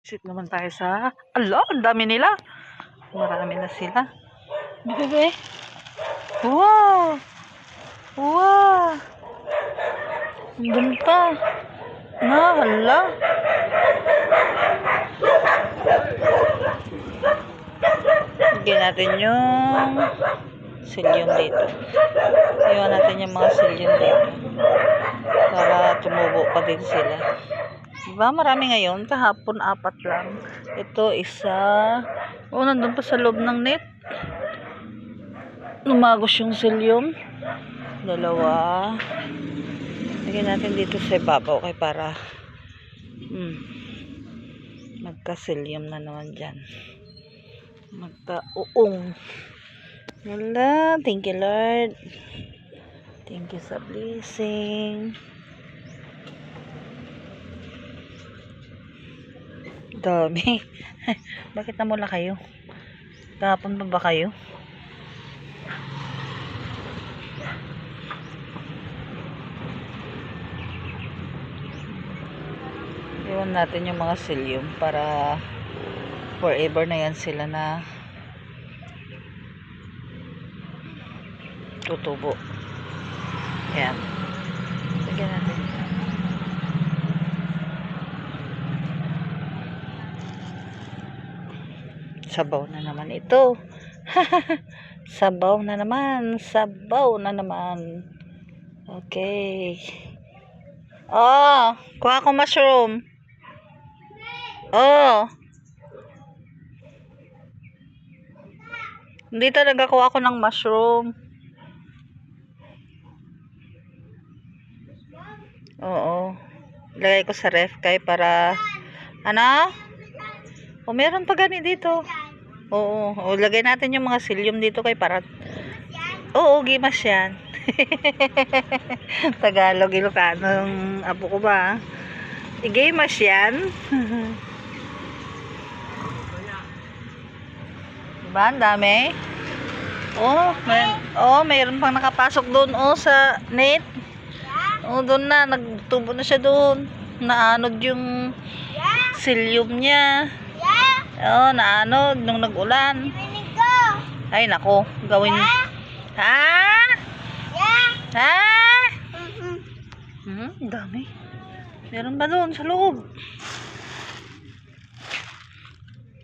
Visit naman tayo sa... Ala, ang dami nila. Marami na sila. Bebe. Wow! Wow! Doon pa. Na, hala. Bigyan natin yung silyon dito. Iwan natin yung mga silyon dito. Para tumubo pa din sila. Diba? Marami ngayon. Kahapon, 4 lang. Ito, isa. Oh, nandun pa sa loob ng net. Lumagos yung silyon. 2. Lagyan natin dito sa ibabaw kay para magka-silyon na naman dyan. Magka-uong. Wala. Thank you, Lord. Thank you sa blessing. Dami. Bakit namula kayo? Kahapon pa ba kayo? Iwan natin yung mga psyllium para forever na yan sila na tutubo. Yan. Lagyan natin. Sabaw na naman ito. Sabaw na naman. Sabaw na naman. Okay. Oh, kuha ko mushroom. Oh. Dito nagkakuha ako ng mushroom. Oo. Lagay ko sa ref kay para ano? O meron pa gani dito. Oo, o lagay natin yung mga psyllium dito kay para. Oo, gimas yan. Tagalog, Ilocano yung apo ko ba? Gimas yan. Diba? Ang dami. Mayroon pang nakapasok doon sa net. Doon na nagtubo na siya doon. Naanod yung psyllium niya. Naanod nung nag-ulan. Ay nako, gawin. Ha? Ha? Dami. Meron ba doon sa loob?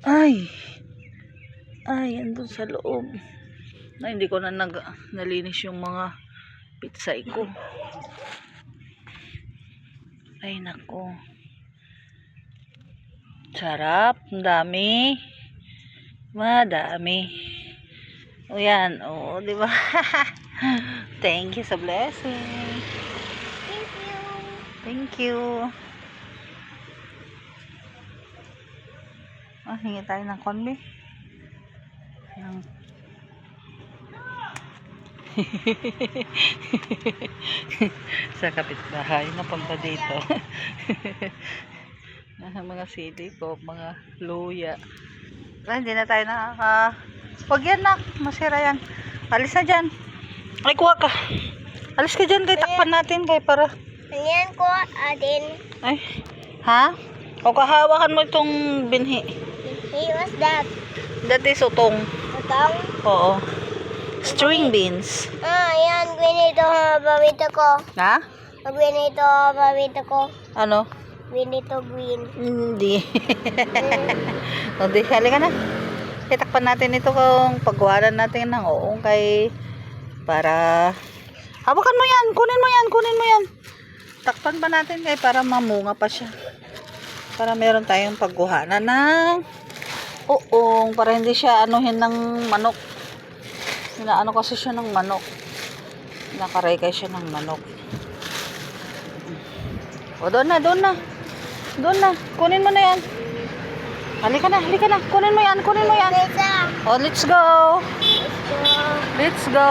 Ay, andun sa loob. Hindi ko na nalinis yung mga pitsay ko. Ay nako. Sarap, ang dami. Madami. O yan, di ba? Thank you sa blessing. Thank you. Thank you. Hingi tayo ng konbi. Sa kapitbahay napunta dito. Mga sili ko, mga luya. Hindi na tayo wag yan na, masira yan. Alis na dyan. Ay, kuha ka. Alis ka dyan, kay takpan natin kay para. Ayan ko, adin. Ay, ha? O kahawakan mo itong binhi. Hey, what's that? That is utong. Utong? Oo. String beans. Ayan, binito paborito ko. Ha? Binito paborito ko. Ano? Binito green. Hindi. Hindi, halika na. Itakpan natin ito kung pagwalan natin ng uong kay para hawakan mo yan, kunin mo yan. Takpan pa natin kay para mamunga pa siya. Para meron tayong pagkuhanan ng uong para hindi siya anuhin ng manok. Inaano kasi siya ng manok. Nakarekay siya ng manok. O, doon na. Kunin mo na yan. Halika na. Kunin mo yan. O, let's go. Let's go.